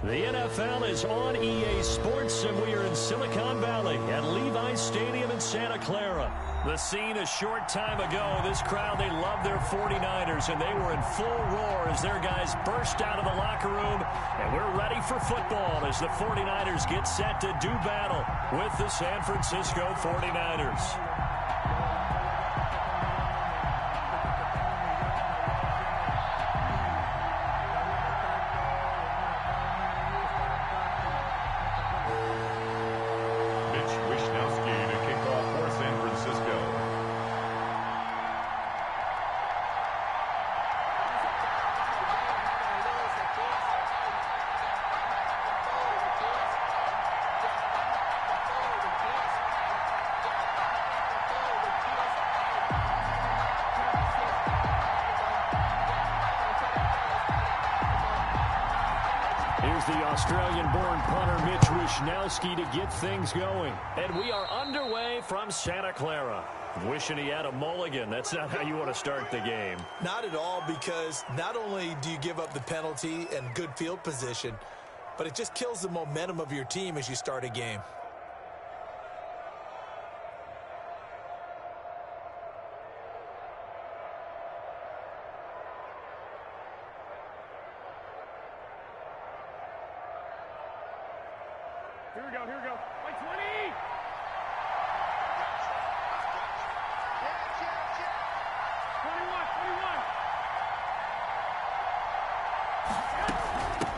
The NFL is on EA Sports, and we are in Silicon Valley at Levi's Stadium in Santa Clara. The scene a short time ago, this crowd, they love their 49ers, and they were in full roar as their guys burst out of the locker room, and we're ready for football as the 49ers get set to do battle with the San Francisco 49ers. Here's the Australian-born punter Mitch Wishnowsky to get things going. And we are underway from Santa Clara. Wishing he had a mulligan. That's not how you want to start the game. Not at all, because not only do you give up the penalty and good field position, but it just kills the momentum of your team as you start a game. Here we go, here we go. Like 20!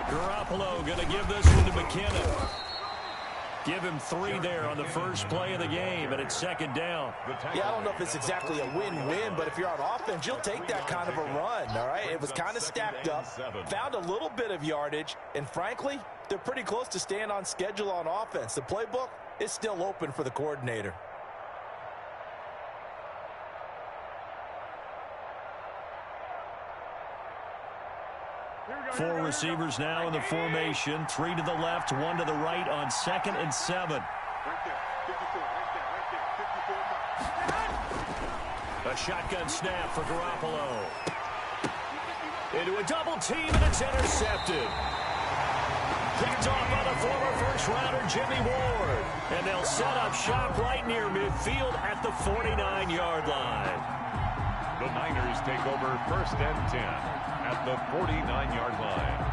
Garoppolo going to give this one to McKinnon. Give him 3 there on the first play of the game, and it's second down. Yeah, I don't know if it's exactly a win-win, but if you're on offense, you'll take that kind of a run, all right? It was kind of stacked up, found a little bit of yardage, and frankly, they're pretty close to staying on schedule on offense. The playbook is still open for the coordinator. Four receivers now in the formation. 3 to the left, 1 to the right on 2nd and 7. Right there, 54, right there. A shotgun snap for Garoppolo. Into a double team, and it's intercepted. Picked off by the former first-rounder Jimmy Ward. And they'll set up shop right near midfield at the 49-yard line. The Niners take over 1st and 10 at the 49-yard line.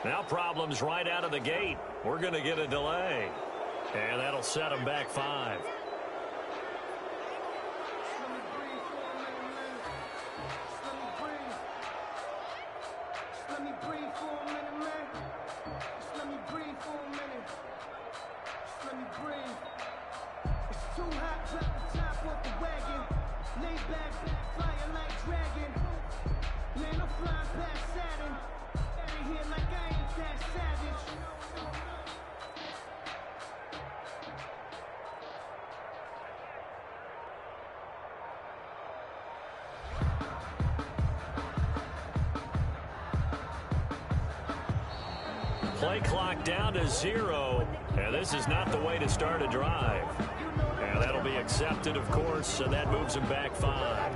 Now problems right out of the gate. We're going to get a delay. And that'll set them back 5. Play clock down to 0, and this is not the way to start a drive. And that'll be accepted, of course, and that moves him back 5.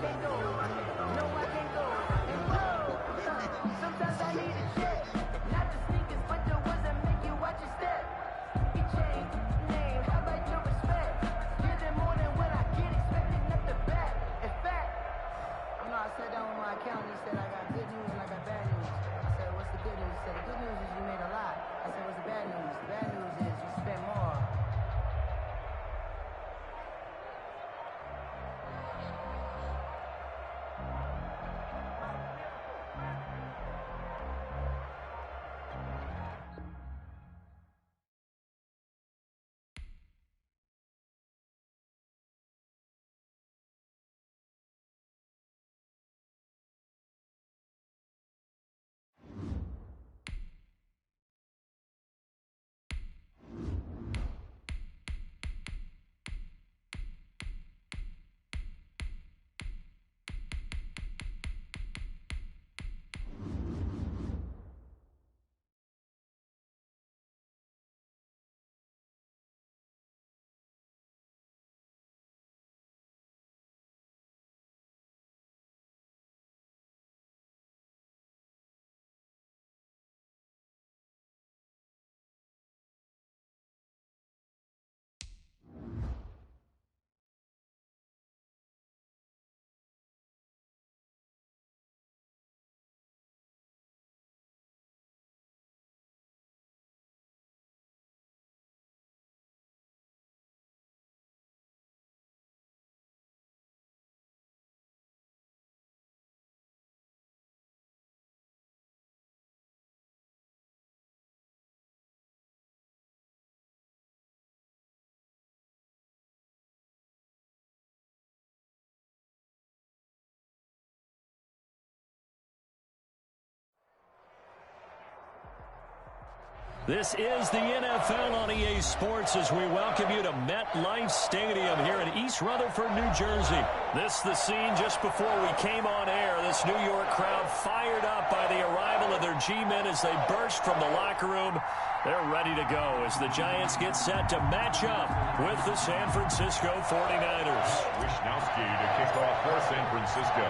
This is the NFL on EA Sports as we welcome you to MetLife Stadium here in East Rutherford, New Jersey. This is the scene just before we came on air. This New York crowd fired up by the arrival of their G-men as they burst from the locker room. They're ready to go as the Giants get set to match up with the San Francisco 49ers. Wishnowski to kick off for San Francisco.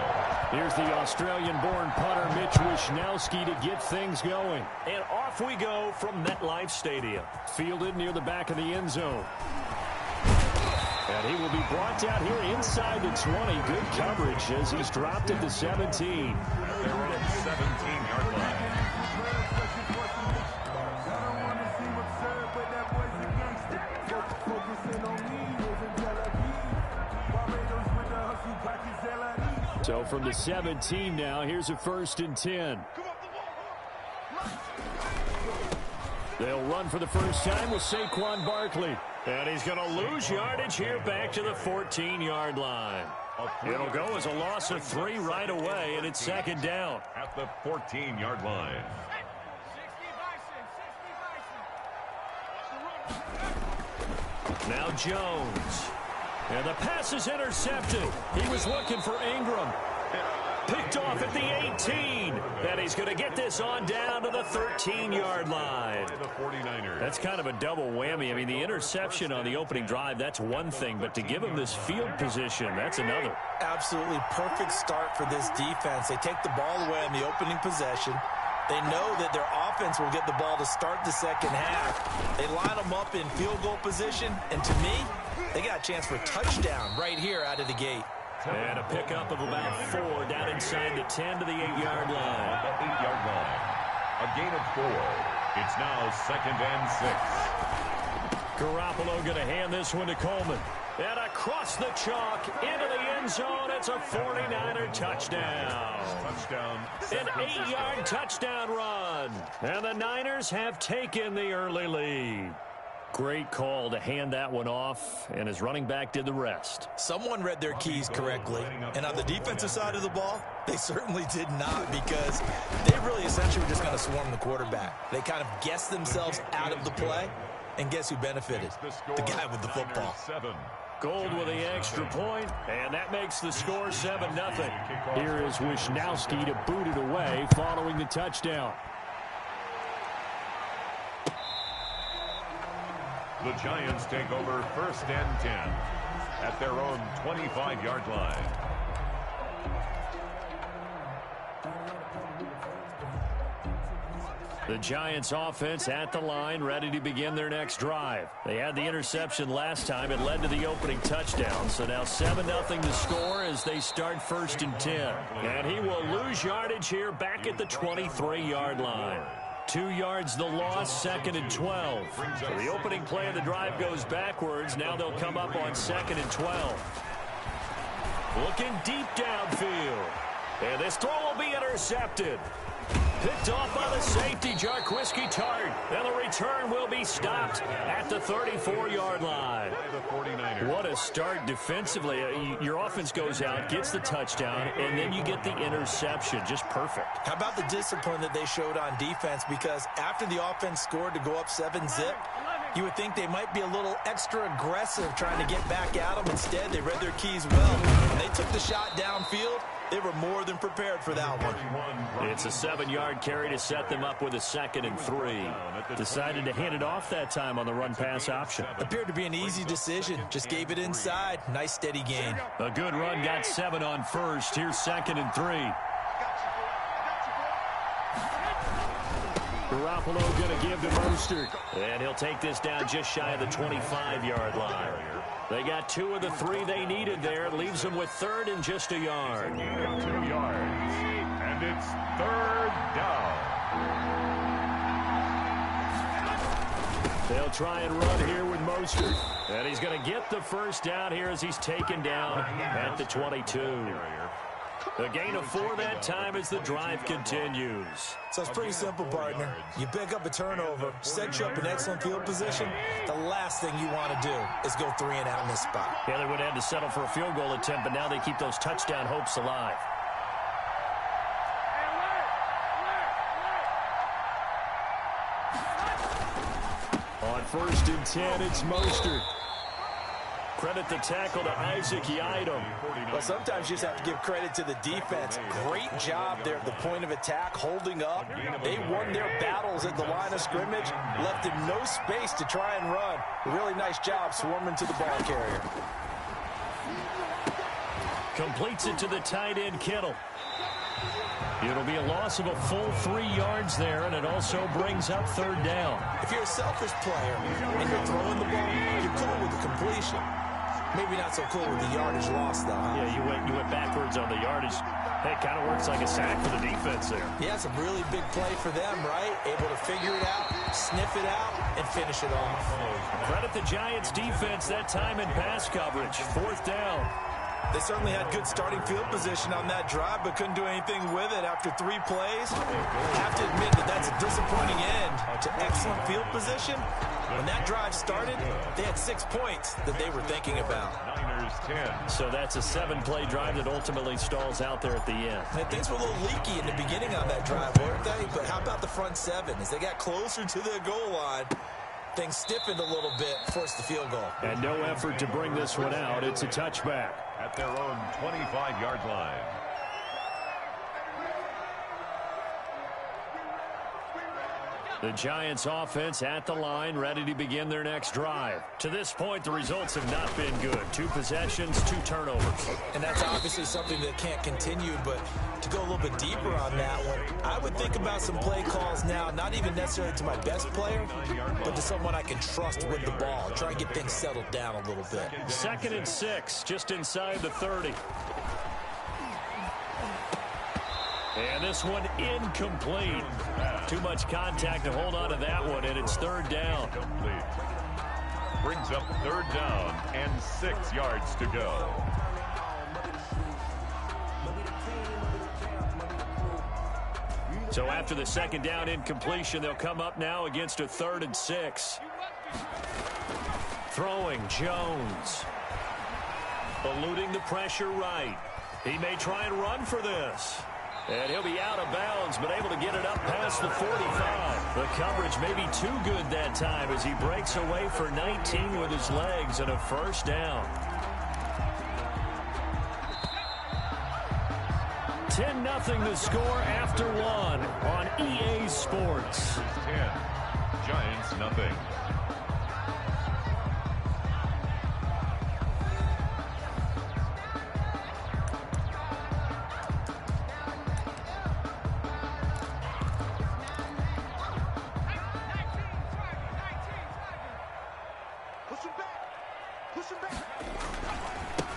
Here's the Australian-born punter Mitch Wishnowski to get things going. And off we go from MetLife Stadium. Fielded near the back of the end zone. And he will be brought down here inside the 20. Good coverage as he's dropped at the 17. They're on 17-yard line. So from the 17 now, here's a 1st and 10. They'll run for the first time with Saquon Barkley. And he's going to lose yardage here back to the 14-yard line. It'll go as a loss of 3 right away, and it's 2nd down. At the 14-yard line. Now Jones. And the pass is intercepted. He was looking for Ingram. Picked off at the 18. And he's going to get this on down to the 13-yard line. The 49ers. That's kind of a double whammy. I mean, the interception on the opening drive, that's one thing. But to give him this field position, that's another. Absolutely perfect start for this defense. They take the ball away on the opening possession. They know that their offense will get the ball to start the second half. They line them up in field goal position. And to me, they got a chance for a touchdown right here out of the gate. And a pickup of about 4 down inside the 10 to the 8-yard line. The 8-yard line. A gain of 4. It's now 2nd and 6. Garoppolo going to hand this one to Coleman. And across the chalk into the end zone. It's a 49er touchdown. Touchdown. An 8-yard touchdown run. And the Niners have taken the early lead. Great call to hand that one off, and his running back did the rest. Someone read their keys correctly, and on the defensive side of the ball, they certainly did not, because they really essentially were just going to swarm the quarterback. They kind of guessed themselves out of the play, and guess who benefited? The guy with the football. Gold with the extra point, and that makes the score 7-0. Here is Wishnowski to boot it away following the touchdown. The Giants take over 1st and 10 at their own 25-yard line. The Giants offense at the line, ready to begin their next drive. They had the interception last time. It led to the opening touchdown. So now 7-0 to score as they start 1st and 10. And he will lose yardage here back at the 23-yard line. 2 yards the loss, 2nd and 12. So the opening play of the drive goes backwards. Now they'll come up on 2nd and 12. Looking deep downfield. And this throw will be intercepted. Picked off by the safety, Jarquiski Tart. And the return will be stopped at the 34-yard line. What a start defensively. Your offense goes out, gets the touchdown, and then you get the interception. Just perfect. How about the discipline that they showed on defense? Because after the offense scored to go up 7-zip, you would think they might be a little extra aggressive trying to get back at them. Instead, they read their keys well. When they took the shot downfield, they were more than prepared for that one. It's a 7-yard carry to set them up with a 2nd and 3. Decided to hand it off that time on the run-pass option. Appeared to be an easy decision. Just gave it inside. Nice steady gain. A good run, got 7 on 1st. Here's 2nd and 3. Garoppolo going to give to Mostert. And he'll take this down just shy of the 25-yard line. They got 2 of the 3 they needed there. Leaves them with 3rd and just a yard. 2 yards. And it's 3rd down. They'll try and run here with Mostert. And he's going to get the first down here as he's taken down at the 22. A gain of 4 that time as the drive continues. So it's pretty simple, partner. You pick up a turnover, set you up in excellent field position. The last thing you want to do is go 3 and out in this spot. Yeah, they would have had to settle for a field goal attempt, but now they keep those touchdown hopes alive. 1st and 10. It's Mostert. Credit the tackle to Isaac Yiadom. Well, sometimes you just have to give credit to the defense. Great job there at the point of attack, holding up. They won their battles at the line of scrimmage, left him no space to try and run. Really nice job swarming to the ball carrier. Completes it to the tight end, Kittle. It'll be a loss of a full 3 yards there, and it also brings up 3rd down. If you're a selfish player and you're throwing the ball, you're cool with the completion. Maybe not so cool with the yardage loss, though. Huh? Yeah, you went backwards on the yardage. Hey, it kind of works like a sack for the defense there. Yeah, it's a really big play for them, right? Able to figure it out, sniff it out, and finish it off. Credit the Giants' defense that time in pass coverage. 4th down. They certainly had good starting field position on that drive, but couldn't do anything with it after 3 plays. I have to admit that that's a disappointing end to excellent field position. When that drive started, they had 6 points that they were thinking about. Niners 10. So that's a 7-play drive that ultimately stalls out there at the end. And things were a little leaky in the beginning on that drive, weren't they? But how about the front 7? As they got closer to the goal line, things stiffened a little bit, forced the field goal. And no effort to bring this one out. It's a touchback. At their own 25-yard line. The Giants offense at the line, ready to begin their next drive. To this point, the results have not been good. 2 possessions, 2 turnovers. And that's obviously something that can't continue, but to go a little bit deeper on that one, I would think about some play calls now, not even necessarily to my best player, but to someone I can trust with the ball. Try and get things settled down a little bit. 2nd and 6, just inside the 30. And this one incomplete. Too much contact to hold on to that one, and it's 3rd down. Brings up 3rd down and 6 yards to go. So after the 2nd down incompletion, they'll come up now against a 3rd and 6. Throwing Jones. Eluding the pressure right. He may try and run for this. And he'll be out of bounds, but able to get it up past the 45. The coverage may be too good that time as he breaks away for 19 with his legs and a 1st down. 10-0 the score after 1 on EA Sports. 10. Giants nothing.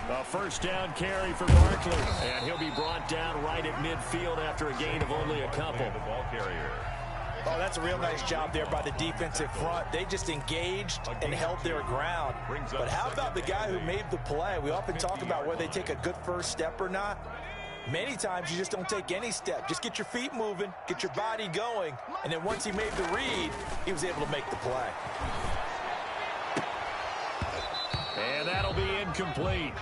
A 1st down carry for Barkley, and he'll be brought down right at midfield after a gain of only a couple. The ball carrier. Oh, that's a real nice job there by the defensive front. They just engaged and held their ground. But how about the guy who made the play? We often talk about whether they take a good first step or not. Many times you just don't take any step. Just get your feet moving, get your body going, and then once he made the read, he was able to make the play. And that'll be incomplete.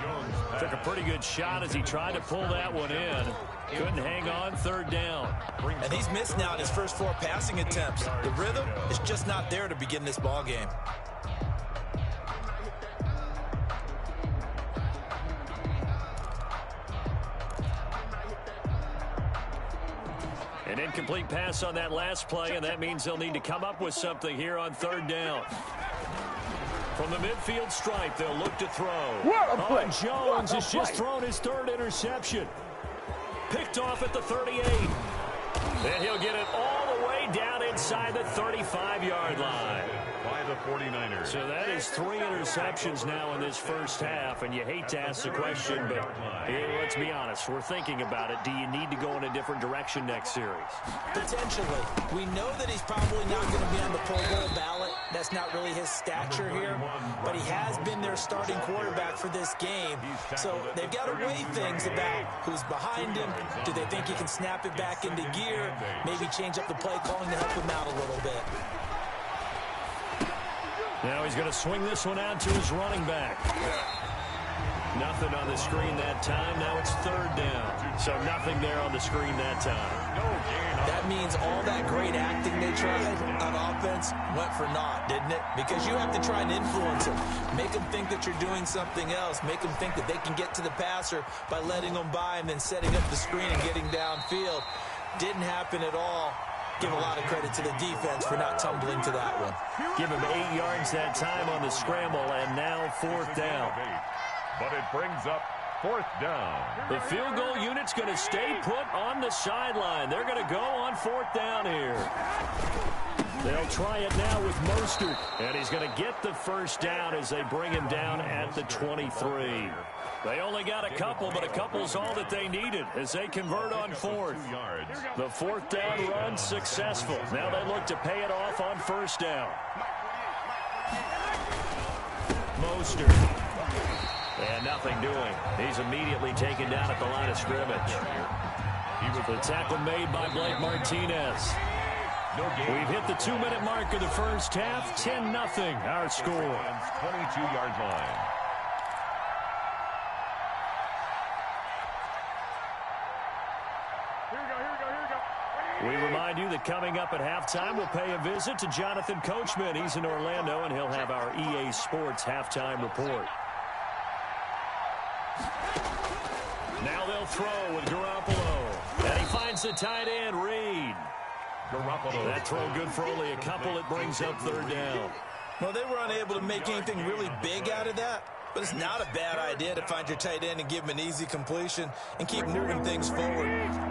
Took a pretty good shot as he tried to pull that one in. Couldn't hang on. 3rd down. And he's missed now in his first 4 passing attempts. The rhythm is just not there to begin this ball game. An incomplete pass on that last play, and that means they'll need to come up with something here on 3rd down. From the midfield stripe, they'll look to throw. Jones has just thrown his 3rd interception. Picked off at the 38. And he'll get it all the way down inside the 35-yard line. By the 49ers. So that is 3 interceptions now in this first half, and you hate to ask the question, but hey, let's be honest. We're thinking about it. Do you need to go in a different direction next series? Potentially. We know that he's probably not going to be on the Pro Bowl ballot. That's not really his stature here, but he has been their starting quarterback for this game. So they've got to weigh things about who's behind him. Do they think he can snap it back into gear? Maybe change up the play calling to help him out a little bit. Now he's going to swing this one out to his running back. Nothing on the screen that time. Now it's third down. So nothing there on the screen that time. That means all that great acting they tried on offense went for naught, didn't it? Because you have to try and influence them. Make them think that you're doing something else. Make them think that they can get to the passer by letting them by and then setting up the screen and getting downfield. Didn't happen at all. Give a lot of credit to the defense for not tumbling to that one. Give him 8 yards that time on the scramble, and now fourth down. But it brings up fourth down. The field goal unit's going to stay put on the sideline. They're going to go on fourth down here. They'll try it now with Mostert, and he's going to get the first down as they bring him down at the 23. They only got a couple, but a couple's all that they needed as they convert on fourth. The fourth down run successful. Now they look to pay it off on first down. Mostert. And nothing doing. He's immediately taken down at the line of scrimmage. The tackle made by Blake Martinez. We've hit the 2-minute mark of the first half. 10-0 our score. 22-yard line. We remind you that coming up at halftime, we'll pay a visit to Jonathan Coachman. He's in Orlando, and he'll have our EA Sports halftime report. Now they'll throw with Garoppolo. And he finds the tight end, Reed. Garoppolo. That throw good for only a couple. It brings up third down. Well, they were unable to make anything really big out of that. But it's not a bad idea to find your tight end and give him an easy completion and keep moving things forward.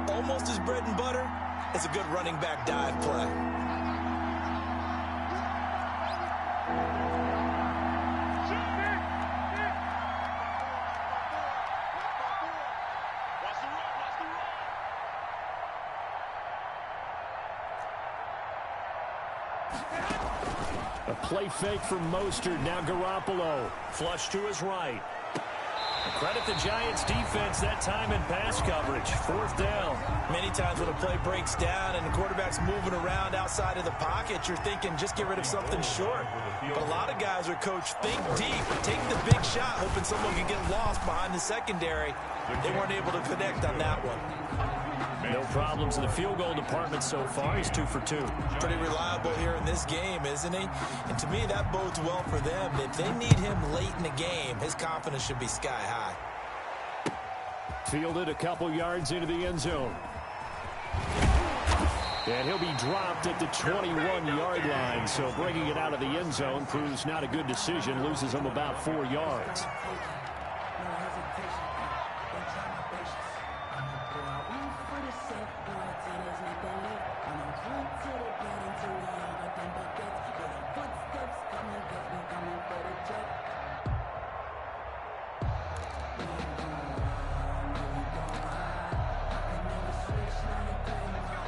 Almost as bread and butter as a good running back dive play. A play fake from Mostert. Now Garoppolo. Flush to his right. Credit the Giants defense that time in pass coverage. Fourth down. Many times when a play breaks down and the quarterback's moving around outside of the pocket, you're thinking just get rid of something short. But a lot of guys are coached, think deep, take the big shot, hoping someone can get lost behind the secondary. They weren't able to connect on that one. No problems in the field goal department so far. He's 2 for 2. Pretty reliable here in this game, isn't he? And to me, that bodes well for them. If they need him late in the game, his confidence should be sky high. Fielded a couple yards into the end zone. And he'll be dropped at the 21-yard line. So bringing it out of the end zone proves not a good decision. Loses him about 4 yards.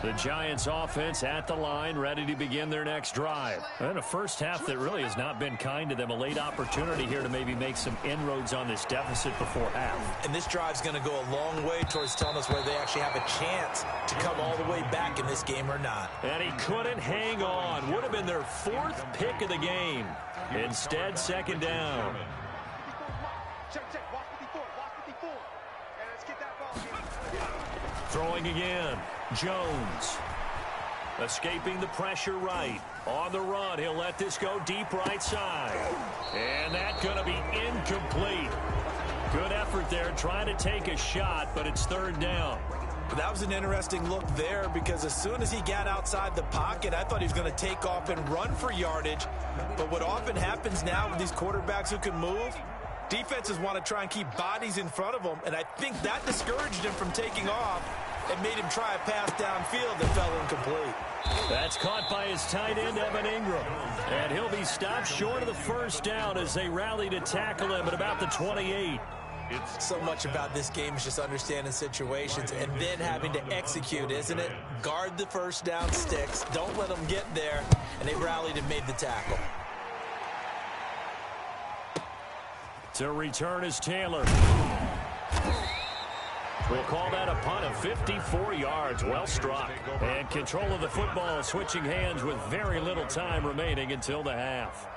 The Giants offense at the line, ready to begin their next drive. And a first half that really has not been kind to them. A late opportunity here to maybe make some inroads on this deficit before half. And this drive's going to go a long way towards telling us whether they actually have a chance to come all the way back in this game or not. And he couldn't hang on. Would have been their 4th pick of the game. Instead, second down. Check. Watch 54. And let's get that ball. Throwing again. Jones. Escaping the pressure right. On the run, he'll let this go deep right side. And that's going to be incomplete. Good effort there, trying to take a shot, but it's third down. That was an interesting look there because as soon as he got outside the pocket, I thought he was going to take off and run for yardage. But what often happens now with these quarterbacks who can move, defenses want to try and keep bodies in front of them, and I think that discouraged him from taking off and made him try a pass downfield that fell incomplete. That's caught by his tight end, Evan Ingram. And he'll be stopped short of the first down as they rally to tackle him at about the 28. It's so much about this game is just understanding situations and then having to execute, isn't it? Guard the first down sticks. Don't let them get there. And they rallied and made the tackle. To return is Taylor. We'll call that a punt of 54 yards. Well struck. And control of the football switching hands with very little time remaining until the half.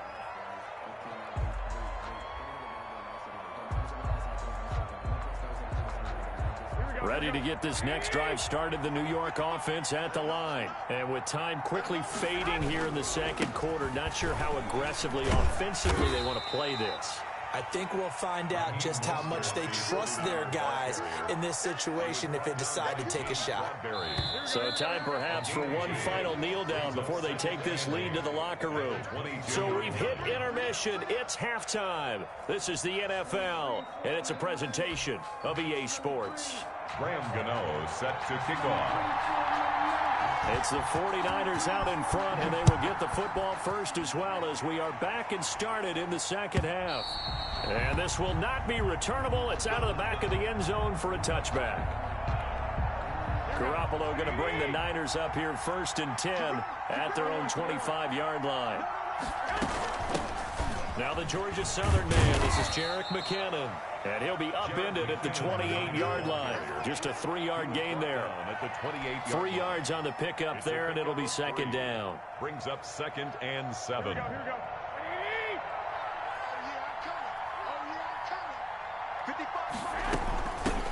Ready to get this next drive started, the New York offense at the line. And with time quickly fading here in the second quarter, not sure how aggressively, offensively they want to play this. I think we'll find out just how much they trust their guys in this situation if they decide to take a shot. So time perhaps for one final kneel down before they take this lead to the locker room. So we've hit intermission. It's halftime. This is the NFL, and it's a presentation of EA Sports. Graham Gano set to kick off. It's the 49ers out in front, and they will get the football first as well as we are back and started in the second half. And this will not be returnable. It's out of the back of the end zone for a touchback. Garoppolo going to bring the Niners up here 1st and 10 at their own 25-yard line. Now the Georgia Southern man. This is Jerick McKinnon. And he'll be upended at the 28-yard line. Just a 3-yard gain there. At the 28-yard 3 yards on the pickup there, and it'll be second down. Brings up 2nd and 7. Here we go.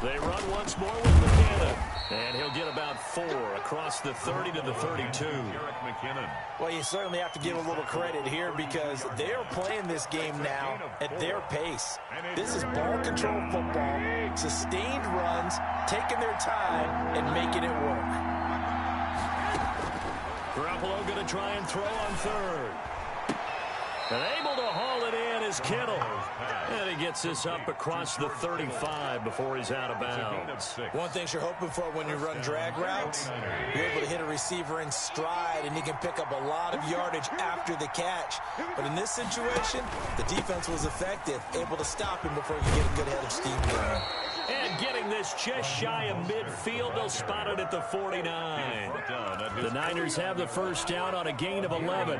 They run once more with McKinnon. And he'll get about 4 across the 30 to the 32. Jerick McKinnon. Well, you certainly have to give a little credit here because they are playing this game now at their pace. This is ball control football, sustained runs, taking their time, and making it work. Garoppolo going to try and throw on 3rd. And able to haul it in is Kittle. And he gets this up across the 35 before he's out of bounds. One thing you're hoping for when you run drag routes, you're able to hit a receiver in stride, and he can pick up a lot of yardage after the catch. But in this situation, the defense was effective, able to stop him before he could get a good head of steam going. And getting this just shy of midfield, they'll spot it at the 49. The Niners have the first down on a gain of 11.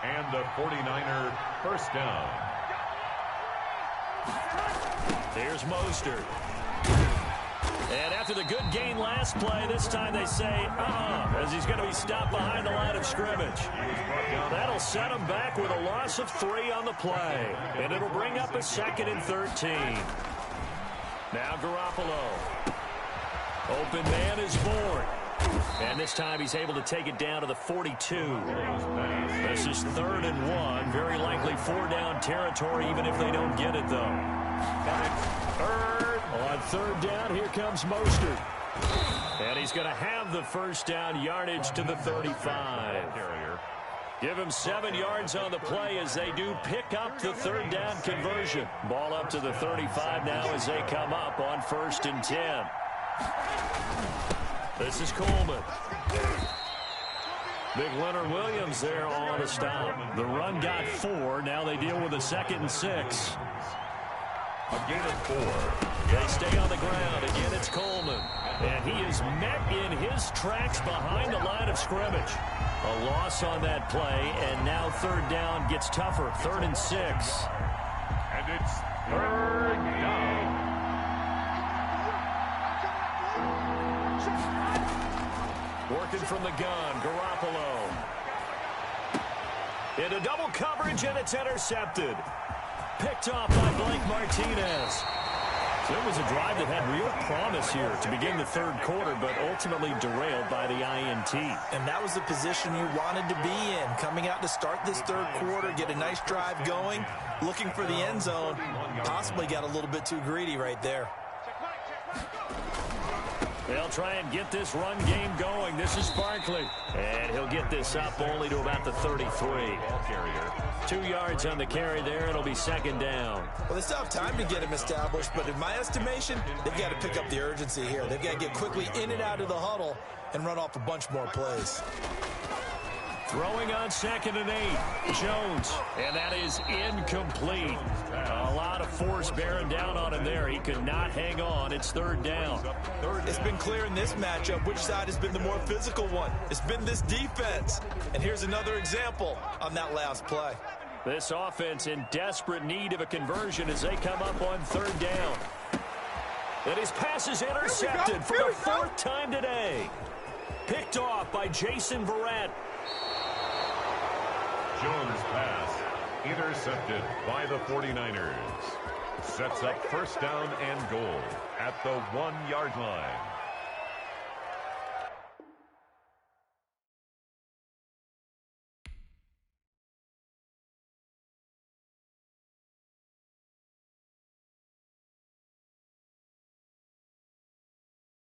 And the 49er first down. Here's Mostert. And after the good gain last play, this time they say, as he's going to be stopped behind the line of scrimmage. That'll set him back with a loss of 3 on the play. And it'll bring up a 2nd and 13. Now Garoppolo. Open man is Ford. And this time he's able to take it down to the 42. This is 3rd and 1. Very likely 4-down territory, even if they don't get it, though. On 3rd down, here comes Mostert. And he's going to have the first down yardage to the 35. Give him 7 yards on the play as they do pick up the 3rd down conversion. Ball up to the 35 now as they come up on 1st and 10. This is Coleman. Big Leonard Williams there on the stop. The run got 4. Now they deal with a 2nd and 6. A gain of 4. They stay on the ground. Again, it's Coleman. And he is met in his tracks behind the line of scrimmage. A loss on that play, and now 3rd down gets tougher. 3rd and 6. And it's 3rd down. Working from the gun, Garoppolo. Into double coverage, and it's intercepted. Picked off by Blake Martinez. So it was a drive that had real promise here to begin the 3rd quarter, but ultimately derailed by the INT. And that was the position you wanted to be in. Coming out to start this 3rd quarter, get a nice drive going, looking for the end zone. Possibly got a little bit too greedy right there. They'll try and get this run game going. This is Barkley. And he'll get this up only to about the 33. 2 yards on the carry there. It'll be 2nd down. Well, they still have time to get him established, but in my estimation, they've got to pick up the urgency here. They've got to get quickly in and out of the huddle and run off a bunch more plays. Throwing on 2nd and 8. Jones. And that is incomplete. A lot of force bearing down on him there. He could not hang on. It's 3rd down. It's been clear in this matchup which side has been the more physical one. It's been this defense. And here's another example on that last play. This offense in desperate need of a conversion as they come up on 3rd down. And his pass is intercepted for the 4th time today. Picked off by Jason Verrett. Jones' pass intercepted by the 49ers. Sets up first down and goal at the 1-yard line.